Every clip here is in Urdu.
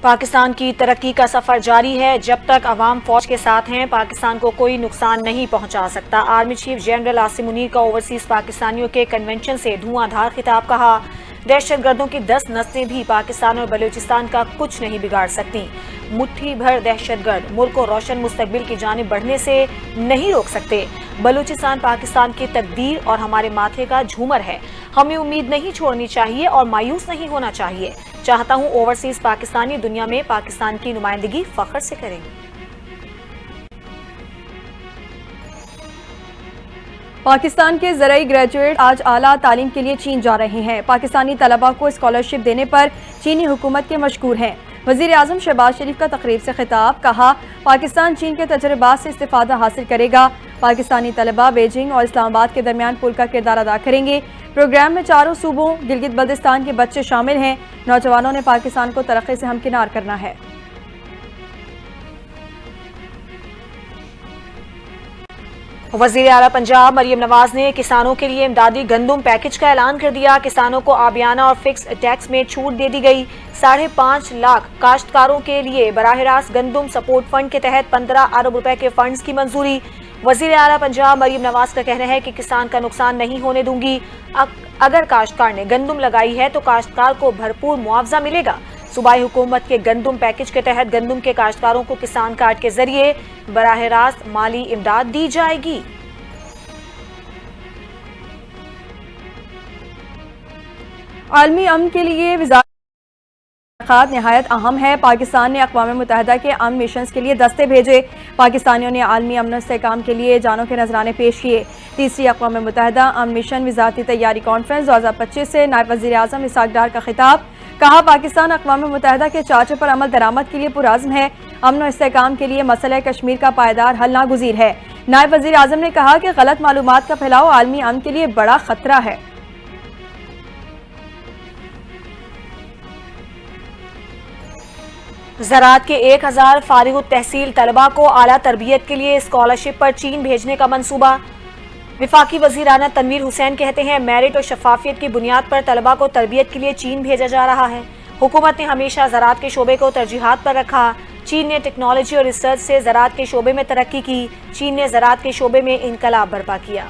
پاکستان کی ترقی کا سفر جاری ہے۔ جب تک عوام فوج کے ساتھ ہیں پاکستان کو کوئی نقصان نہیں پہنچا سکتا۔ Army chief general Asim Munir کا اوورسیز پاکستانیوں کے کنونشن سے دھواں دھار خطاب۔ کہا دہشت گردوں کی 10 نسلیں بھی پاکستان اور بلوچستان کا کچھ نہیں بگاڑ سکتی۔ مٹھی بھر دہشت گرد ملک کو روشن مستقبل کی جانب بڑھنے سے نہیں روک سکتے۔ بلوچستان پاکستان کی تقدیر اور ہمارے ماتھے کا جھومر ہے۔ ہمیں امید نہیں چھوڑنی چاہیے اور مایوس نہیں ہونا چاہیے۔ چاہتا ہوں اوورسیز پاکستانی دنیا میں پاکستان کی نمائندگی فخر سے کریں۔ پاکستان کے زرعی گریجویٹ آج اعلیٰ تعلیم کے لیے چین جا رہے ہیں۔ پاکستانی طلباء کو اسکالرشپ دینے پر چینی حکومت کے مشکور ہیں۔ وزیر اعظم شہباز شریف کا تقریب سے خطاب۔ کہا پاکستان چین کے تجربات سے استفادہ حاصل کرے گا۔ پاکستانی طلباء بیجنگ اور اسلام آباد کے درمیان پل کا کردار ادا کریں گے۔ پروگرام میں 4 صوبوں گلگت بلتستان کے بچے شامل ہیں۔ نوجوانوں نے پاکستان کو ترقی سے ہمکنار کرنا ہے۔ وزیر اعلیٰ پنجاب مریم نواز نے کسانوں کے لیے امدادی گندم پیکج کا اعلان کر دیا۔ کسانوں کو آبیانہ اور فکس ٹیکس میں چھوٹ دے دی گئی۔ 5.5 لاکھ کاشتکاروں کے لیے براہ راست گندم سپورٹ فنڈ کے تحت 15 ارب روپے کے فنڈز کی منظوری۔ وزیر اعلیٰ پنجاب مریم نواز کا کہنا ہے کہ کسان کا نقصان نہیں ہونے دوں گی۔ اگر کاشتکار نے گندم لگائی ہے تو کاشتکار کو بھرپور معاوضہ ملے گا۔ صوبائی حکومت کے گندم پیکج کے تحت گندم کے کاشتکاروں کو کسان کارڈ کے ذریعے براہ راست مالی امداد دی جائے گی۔ عالمی امن کے لیے وزارت نہایت اہم ہے۔ پاکستان نے اقوام متحدہ کے امن مشنز کے لیے دستے بھیجے۔ پاکستانیوں نے عالمی امن و استحکام کے لیے جانوں کے نذرانے پیش کیے۔ تیسری اقوام متحدہ امن مشن وزارتی تیاری کانفرنس 2025 سے نائب وزیر اعظم اسحاق ڈار کا خطاب۔ کہا پاکستان اقوام متحدہ کے چارٹر پر عمل درآمد کے لیے پرعزم ہے۔ امن و استحکام کے لیے مسئلہ کشمیر کا پائیدار حل ناگزیر ہے۔ نائب وزیر اعظم نے کہا کہ غلط معلومات کا پھیلاؤ عالمی امن کے لیے بڑا خطرہ ہے۔ زراعت کے 1000 فارغ التحصیل طلباء کو اعلیٰ تربیت کے لیے اسکالرشپ پر چین بھیجنے کا منصوبہ۔ وفاقی وزیرانہ تنویر حسین کہتے ہیں میرٹ اور شفافیت کی بنیاد پر طلباء کو تربیت کے لیے چین بھیجا جا رہا ہے۔ حکومت نے ہمیشہ زراعت کے شعبے کو ترجیحات پر رکھا۔ چین نے ٹیکنالوجی اور ریسرچ سے زراعت کے شعبے میں ترقی کی۔ چین نے زراعت کے شعبے میں انقلاب برپا کیا۔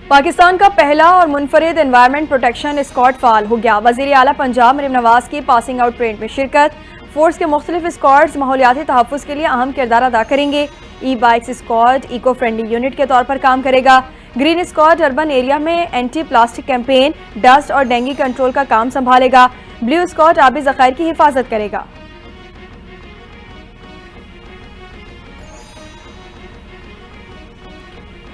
پاکستان کا پہلا اور منفرد انوائرمنٹ پروٹیکشن اسکواڈ فعال ہو گیا۔ وزیر اعلیٰ پنجاب مریم نواز کی پاسنگ آؤٹ پریڈ میں شرکت۔ فورس کے مختلف اسکواڈز ماحولیاتی تحفظ کے لیے اہم کردار ادا کریں گے۔ E bikes squad eco friendly unit کے طور پر کام کرے گا۔ گرین اسکواڈ اربن ایریا میں اینٹی پلاسٹک کیمپین، ڈسٹ اور ڈینگی کنٹرول کا کام سنبھالے گا۔ بلیو اسکواڈ آبی ذخائر کی حفاظت کرے گا۔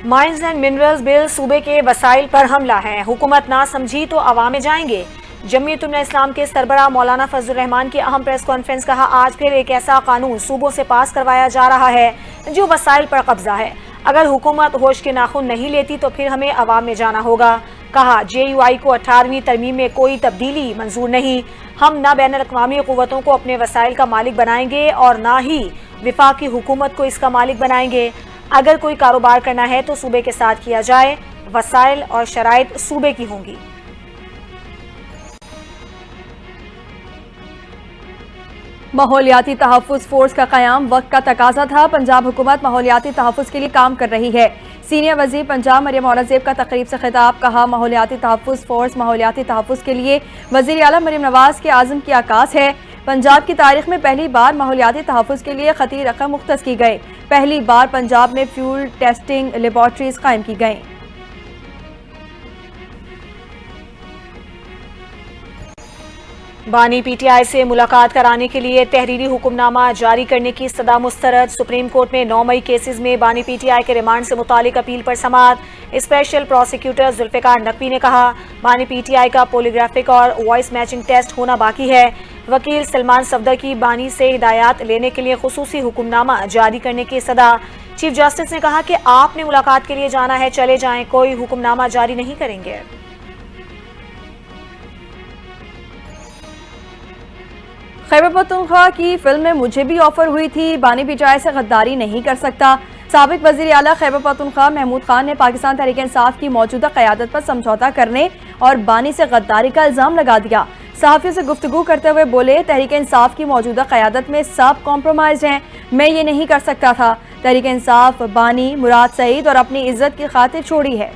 مائنز اینڈ منرلز بل صوبے کے وسائل پر حملہ ہے۔ حکومت نہ سمجھی تو عوام میں جائیں گے۔ جمعیت علماء اسلام کے سربراہ مولانا فضل الرحمان کی اہم پریس کانفرنس۔ کہا آج پھر ایک ایسا قانون صوبوں سے پاس کروایا جا رہا ہے جو وسائل پر قبضہ ہے۔ اگر حکومت ہوش کے ناخن نہیں لیتی تو پھر ہمیں عوام میں جانا ہوگا۔ کہا JUI کو 18ویں ترمیم میں کوئی تبدیلی منظور نہیں۔ ہم نہ بین الاقوامی قوتوں کو اپنے وسائل کا مالک بنائیں گے اور نہ ہی وفاقی حکومت کو اس کا مالک بنائیں گے۔ اگر کوئی کاروبار کرنا ہے تو صوبے کے ساتھ کیا جائے۔ وسائل اور شرائط صوبے کی ہوں گی۔ ماحولیاتی تحفظ فورس کا قیام وقت کا تقاضا تھا۔ پنجاب حکومت ماحولیاتی تحفظ کے لیے کام کر رہی ہے۔ سینئر وزیر پنجاب مریم اورنگزیب کا تقریب سے خطاب۔ کہا ماحولیاتی تحفظ فورس ماحولیاتی تحفظ کے لیے وزیر اعلیٰ مریم نواز کے عزم کی عکاس ہے۔ پنجاب کی تاریخ میں پہلی بار ماحولیاتی تحفظ کے لیے خطی رقم مختص کی گئی۔ پہلی بار پنجاب میں فیول ٹیسٹنگ لیبارٹریز قائم کی گئیں۔ بانی PTI سے ملاقات کرانے کے لیے تحریری حکم نامہ جاری کرنے کی صدا مسترد۔ سپریم کورٹ میں 9 مئی کیسز میں بانی PTI کے ریمانڈ سے متعلق اپیل پر سماعت۔ اسپیشل پروسیکیوٹر ذوالفقار نقوی نے کہا بانی PTI کا پولیگرافک اور وائس میچنگ ٹیسٹ ہونا باقی ہے۔ وکیل سلمان صفدر کی بانی سے ہدایات لینے کے لیے خصوصی حکم نامہ جاری کرنے کی صدا۔ چیف جسٹس نے کہا کہ آپ نے ملاقات کے لیے جانا ہے چلے جائیں، کوئی حکم نامہ جاری نہیں کریں گے۔ خیبر پختونخوا کی فلم میں مجھے بھی آفر ہوئی تھی، بانی PTI سے غداری نہیں کر سکتا۔ سابق وزیر اعلیٰ خیبر پختونخوا محمود خان نے پاکستان تحریک انصاف کی موجودہ قیادت پر سمجھوتہ کرنے اور بانی سے غداری کا الزام لگا دیا۔ صحافیوں سے گفتگو کرتے ہوئے بولے، تحریک انصاف کی موجودہ قیادت میں سب کمپرومائز ہیں، میں یہ نہیں کر سکتا تھا۔ تحریک انصاف بانی مراد سعید اور اپنی عزت کی خاطر چھوڑی ہے۔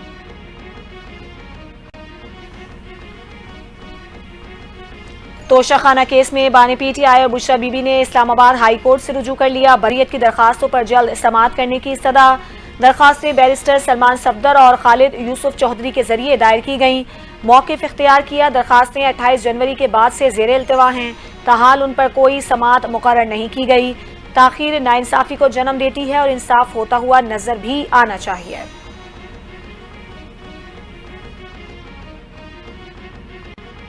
توشہ خانہ کیس میں بانی پی ٹی آئی اور بشرا بی بی نے اسلام آباد ہائی کورٹ سے رجوع کر لیا۔ بریت کی درخواستوں پر جلد سماعت کرنے کی استدعا۔ درخواستیں بیرسٹر سلمان صفدر اور خالد یوسف چودھری کے ذریعے دائر کی گئیں۔ موقف اختیار کیا۔ درخواستیں 28 جنوری کے بعد سے زیر التوا ہیں، تاحال ان پر کوئی سماعت مقرر نہیں کی گئی۔ تاخیر ناانصافی کو جنم دیتی ہے اور انصاف ہوتا ہوا نظر بھی آنا چاہیے۔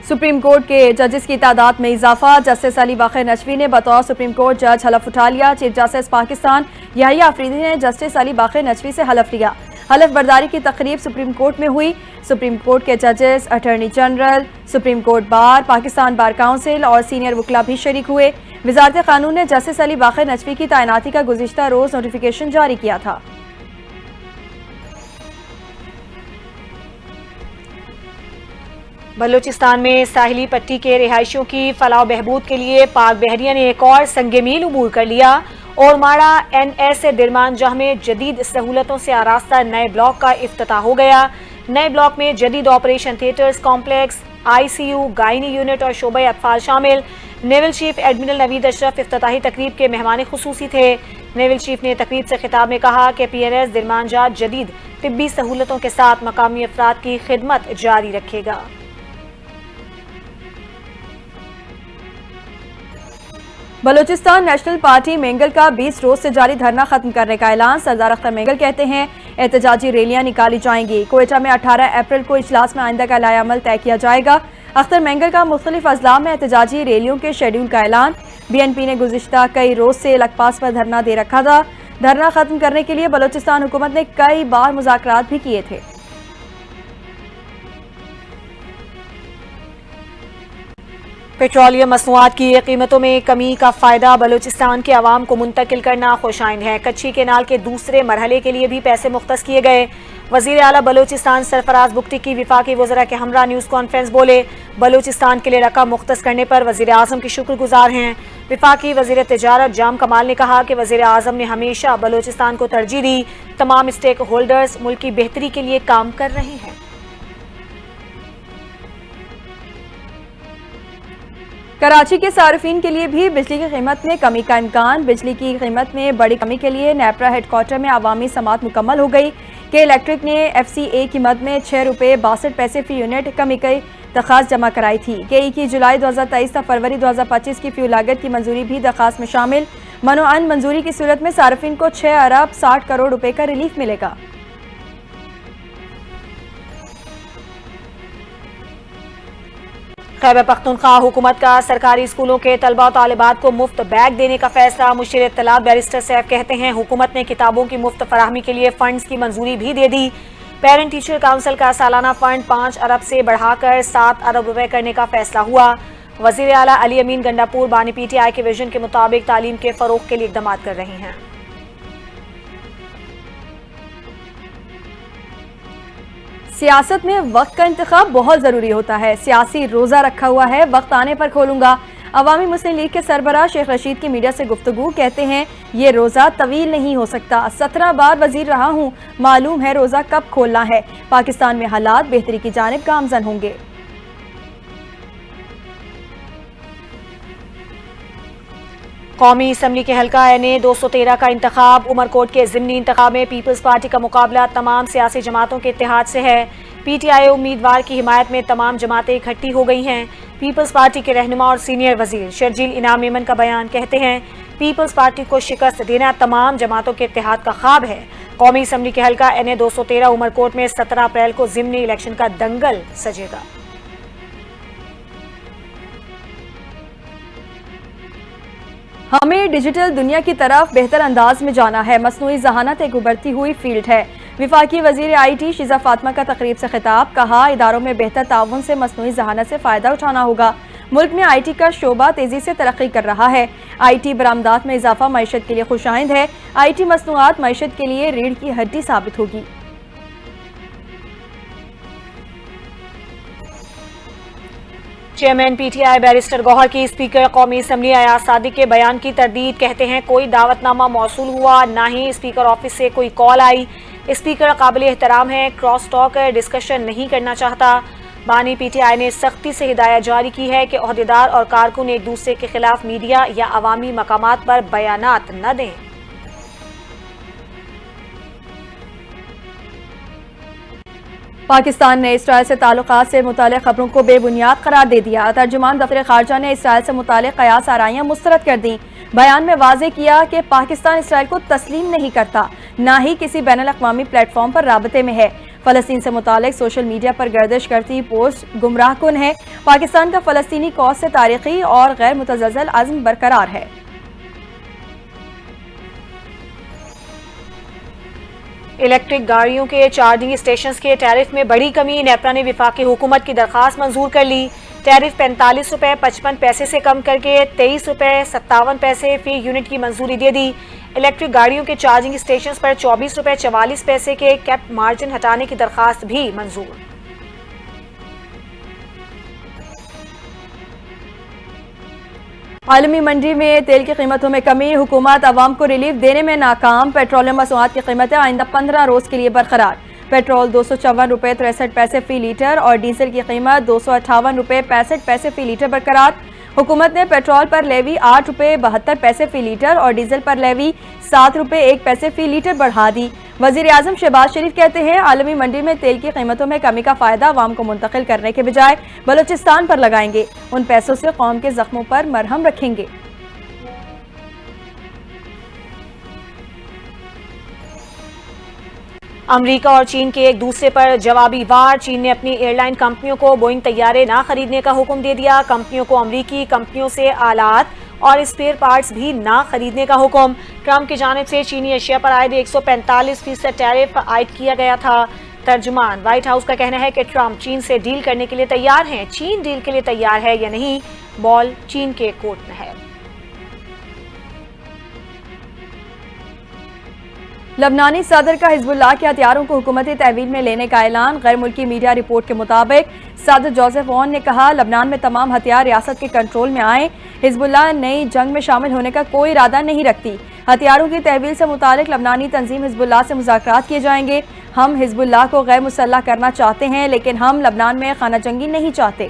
سپریم کورٹ کے ججز کی تعداد میں اضافہ۔ جسٹس علی باقر نجوی نے بطور سپریم کورٹ جج حلف اٹھا لیا۔ چیف جسٹس پاکستان یحییٰ آفریدی نے جسٹس علی باقر نجوی سے حلف لیا۔ حلف برداری کی تقریب سپریم کورٹ میں ہوئی۔ سپریم کورٹ کے ججز، attorney general, supreme court bar, Pakistan bar council اور سینئر وکلاء بھی شریک ہوئے۔ وزارت قانون نے جسٹس علی باقر نجوی کی تعیناتی کا گزشتہ روز نوٹیفیکیشن جاری کیا تھا۔ بلوچستان میں ساحلی پٹی کے رہائشیوں کی فلاح و بہبود کے لیے پاک بحریہ نے ایک اور سنگ میل عبور کر لیا اور ماڑا این ایس درمان جہ میں جدید سہولتوں سے آراستہ نئے بلاک کا افتتاح ہو گیا۔ نئے بلاک میں جدید operation theatres complex, I C U, gynae unit اور شعبہ اطفال شامل۔ نیول چیف ایڈمرل نوید اشرف افتتاحی تقریب کے مہمان خصوصی تھے۔ نیول چیف نے تقریب سے خطاب میں کہا کہ پی این ایس درمان جہ جدید طبی سہولتوں کے ساتھ مقامی افراد کی خدمت جاری رکھے گا۔ بلوچستان نیشنل پارٹی مینگل کا 20 روز سے جاری دھرنا ختم کرنے کا اعلان۔ سردار اختر مینگل کہتے ہیں احتجاجی ریلیاں نکالی جائیں گی۔ کوئٹہ میں 18 اپریل کو اجلاس میں آئندہ کا لائحہ عمل طے کیا جائے گا۔ اختر مینگل کا مختلف اضلاع میں احتجاجی ریلیوں کے شیڈول کا اعلان۔ بی این پی نے گزشتہ کئی روز سے لک پاس پر دھرنا دے رکھا تھا۔ دھرنا ختم کرنے کے لیے بلوچستان حکومت نے کئی بار مذاکرات بھی کیے تھے۔ پیٹرولیم مصنوعات کی قیمتوں میں کمی کا فائدہ بلوچستان کے عوام کو منتقل کرنا خوشائند ہے۔ کچھی کینال کے دوسرے مرحلے کے لیے بھی پیسے مختص کیے گئے۔ وزیر اعلیٰ بلوچستان سرفراز بگٹی کی وفاقی وزراء کے ہمراہ نیوز کانفرنس بولے، بلوچستان کے لیے رقم مختص کرنے پر وزیر اعظم کی شکر گزار ہیں۔ وفاقی وزیر تجارت جام کمال نے کہا کہ وزیر اعظم نے ہمیشہ بلوچستان کو ترجیح دی۔ تمام اسٹیک ہولڈرز ملک کی بہتری کے لیے کام کر رہے ہیں۔ کراچی کے صارفین کے لیے بھی بجلی کی قیمت میں کمی کا امکان۔ بجلی کی قیمت میں بڑی کمی کے لیے نیپرا ہیڈ کوارٹر میں عوامی سماعت مکمل ہو گئی کہ الیکٹرک نے ایف سی اے کی مد میں 6 روپے 62 پیسے فی یونٹ کمی کی درخواست جمع کرائی تھی۔ کے ای کی جولائی 2023 تا فروری 2025 کی فیو لاگت کی منظوری بھی درخواست میں شامل۔ منوعن منظوری کی صورت میں صارفین کو 6 ارب 60 کروڑ روپے کا ریلیف ملے گا۔ خیبر پختونخوا حکومت کا سرکاری اسکولوں کے طلبہ و طالبات کو مفت بیگ دینے کا فیصلہ۔ مشیر اطلاعات بیرسٹر سیف کہتے ہیں حکومت نے کتابوں کی مفت فراہمی کے لیے فنڈز کی منظوری بھی دے دی۔ پیرنٹ ٹیچر کونسل کا سالانہ فنڈ 5 ارب سے بڑھا کر 7 ارب روپے کرنے کا فیصلہ ہوا۔ وزیر اعلیٰ علی امین گنڈاپور بانی پی ٹی آئی کے ویژن کے مطابق تعلیم کے فروغ کے لیے اقدامات کر رہے ہیں۔ سیاست میں وقت کا انتخاب بہت ضروری ہوتا ہے۔ سیاسی روزہ رکھا ہوا ہے، وقت آنے پر کھولوں گا۔ عوامی مسلم لیگ کے سربراہ شیخ رشید کی میڈیا سے گفتگو، کہتے ہیں یہ روزہ طویل نہیں ہو سکتا۔ 17 بار وزیر رہا ہوں، معلوم ہے روزہ کب کھولنا ہے۔ پاکستان میں حالات بہتری کی جانب گامزن ہوں گے۔ قومی اسمبلی کے حلقہ این اے 213 کا انتخاب۔ عمرکوٹ کے ضمنی انتخاب میں پیپلز پارٹی کا مقابلہ تمام سیاسی جماعتوں کے اتحاد سے ہے۔ پی ٹی آئی امیدوار کی حمایت میں تمام جماعتیں اکٹھی ہو گئی ہیں۔ پیپلز پارٹی کے رہنما اور سینئر وزیر شرجیل انعام میمن کا بیان، کہتے ہیں پیپلز پارٹی کو شکست دینا تمام جماعتوں کے اتحاد کا خواب ہے۔ قومی اسمبلی کے حلقہ این اے 213 عمرکوٹ میں 17 اپریل کو ضمنی الیکشن کا دنگل سجے گا۔ ہمیں ڈیجیٹل دنیا کی طرف بہتر انداز میں جانا ہے۔ مصنوعی ذہانت ایک ابھرتی ہوئی فیلڈ ہے۔ وفاقی وزیر آئی ٹی شیزہ فاطمہ کا تقریب سے خطاب، کہا اداروں میں بہتر تعاون سے مصنوعی ذہانت سے فائدہ اٹھانا ہوگا۔ ملک میں آئی ٹی کا شعبہ تیزی سے ترقی کر رہا ہے۔ آئی ٹی برآمدات میں اضافہ معیشت کے لیے خوشائند ہے۔ آئی ٹی مصنوعات معیشت کے لیے ریڑھ کی ہڈی ثابت ہوگی۔ Chairman P T I barrister Gohar کی اسپیکر قومی اسمبلی ایاز صادق کے بیان کی تردید، کہتے ہیں کوئی دعوت نامہ موصول ہوا، نہ ہی اسپیکر آفس سے کوئی کال آئی۔ اسپیکر قابل احترام ہے، کراس ٹاک ڈسکشن نہیں کرنا چاہتا۔ بانی پی ٹی آئی نے سختی سے ہدایت جاری کی ہے کہ عہدیدار اور کارکن ایک دوسرے کے خلاف میڈیا یا عوامی مقامات پر بیانات نہ دیں۔ پاکستان نے اسرائیل سے تعلقات سے متعلق خبروں کو بے بنیاد قرار دے دیا۔ ترجمان دفتر خارجہ نے اسرائیل سے متعلق قیاس آرائیاں مسترد کر دیں۔ بیان میں واضح کیا کہ پاکستان اسرائیل کو تسلیم نہیں کرتا، نہ ہی کسی بین الاقوامی پلیٹ فارم پر رابطے میں ہے۔ فلسطین سے متعلق سوشل میڈیا پر گردش کرتی پوسٹ گمراہ کن ہے۔ پاکستان کا فلسطینی کاز سے تاریخی اور غیر متزلزل عزم برقرار ہے۔ الیکٹرک گاڑیوں کے چارجنگ اسٹیشنز کے ٹیرف میں بڑی کمی، نیپرا نے وفاقی حکومت کی درخواست منظور کر لی۔ ٹیرف 45 روپے 55 پیسے سے کم کر کے 23 روپے 57 پیسے فی یونٹ کی منظوری دے دی۔ الیکٹرک گاڑیوں کے چارجنگ اسٹیشنز پر 24 روپے 44 پیسے کے کیپ مارجن ہٹانے کی درخواست بھی منظور۔ عالمی منڈی میں تیل کی قیمتوں میں کمی، حکومت عوام کو ریلیف دینے میں ناکام۔ پیٹرولیم مصنوعات کی قیمتیں آئندہ 15 روز کے لیے برقرار۔ پیٹرول 254 روپے 63 پیسے فی لیٹر اور ڈیزل کی قیمت 258 روپے 65 پیسے فی لیٹر برقرار۔ حکومت نے پیٹرول پر لیوی 8 روپے 72 پیسے فی لیٹر اور ڈیزل پر لیوی 7 روپے 1 پیسے فی لیٹر بڑھا دی۔ وزیر اعظم شہباز شریف کہتے ہیں عالمی منڈی میں تیل کی قیمتوں میں کمی کا فائدہ عوام کو منتقل کرنے کے بجائے بلوچستان پر لگائیں گے، ان پیسوں سے قوم کے زخموں پر مرہم رکھیں گے۔ امریکہ اور چین کے ایک دوسرے پر جوابی وار، چین نے اپنی ایئر لائن کمپنیوں کو بوئنگ طیارے نہ خریدنے کا حکم دے دیا۔ کمپنیوں کو امریکی کمپنیوں سے آلات اور اسپیئر پارٹس بھی نہ خریدنے کا حکم۔ ٹرمپ کی جانب سے چینی اشیاء پر عائد 145% ٹیرف عائد کیا گیا تھا۔ ترجمان وائٹ ہاؤس کا کہنا ہے کہ ٹرمپ چین سے ڈیل کرنے کے لیے تیار ہیں، چین ڈیل کے لیے تیار ہے یا نہیں، بال چین کے کورٹ میں ہے۔ لبنانی صدر کا حزب اللہ کے ہتھیاروں کو حکومتی تحویل میں لینے کا اعلان۔ غیر ملکی میڈیا رپورٹ کے مطابق صدر جوزف اون نے کہا لبنان میں تمام ہتھیار ریاست کے کنٹرول میں آئیں۔ حزب اللہ نئی جنگ میں شامل ہونے کا کوئی ارادہ نہیں رکھتی۔ ہتھیاروں کی تحویل سے متعلق لبنانی تنظیم حزب اللہ سے مذاکرات کیے جائیں گے۔ ہم حزب اللہ کو غیر مسلح کرنا چاہتے ہیں، لیکن ہم لبنان میں خانہ جنگی نہیں چاہتے۔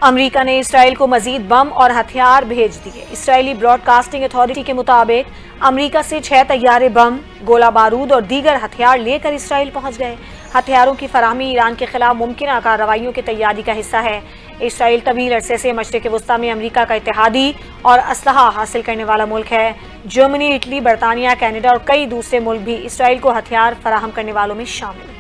امریکہ نے اسرائیل کو مزید بم اور ہتھیار بھیج دیے۔ اسرائیلی براڈ کاسٹنگ اتھارٹی کے مطابق امریکہ سے 6 طیارے بم، گولہ بارود اور دیگر ہتھیار لے کر اسرائیل پہنچ گئے۔ ہتھیاروں کی فراہمی ایران کے خلاف ممکنہ کارروائیوں کی تیاری کا حصہ ہے۔ اسرائیل طویل عرصے سے مشرق وسطیٰ میں امریکہ کا اتحادی اور اسلحہ حاصل کرنے والا ملک ہے۔ جرمنی، اٹلی، برطانیہ، کینیڈا اور کئی دوسرے ملک بھی اسرائیل کو ہتھیار فراہم کرنے والوں میں شامل ہیں۔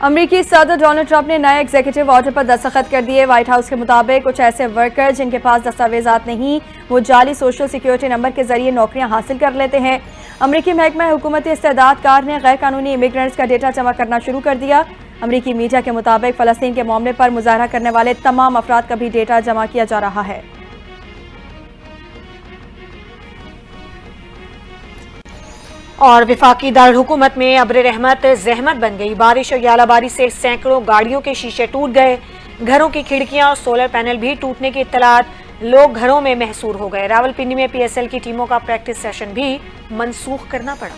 امریکی صدر ڈونلڈ ٹرمپ نے نئے ایگزیکٹو آرڈر پر دستخط کر دیے۔ وائٹ ہاؤس کے مطابق کچھ ایسے ورکر جن کے پاس دستاویزات نہیں، وہ جعلی سوشل سیکیورٹی نمبر کے ذریعے نوکریاں حاصل کر لیتے ہیں۔ امریکی محکمہ حکومتی استعداد کار نے غیر قانونی امیگرنٹس کا ڈیٹا جمع کرنا شروع کر دیا۔ امریکی میڈیا کے مطابق فلسطین کے معاملے پر مظاہرہ کرنے والے تمام افراد کا بھی ڈیٹا جمع کیا جا رہا ہے۔ اور وفاقی دارالحکومت میں ابر رحمت زحمت بن گئی۔ بارش اور یالہ باری سے سینکڑوں گاڑیوں کے شیشے ٹوٹ گئے، گھروں کی کھڑکیاں اور سولر پینل بھی ٹوٹنے کی اطلاعات، لوگ گھروں میں محصور ہو گئے۔ راولپنڈی میں پی ایس ایل کی ٹیموں کا پریکٹس سیشن بھی منسوخ کرنا پڑا۔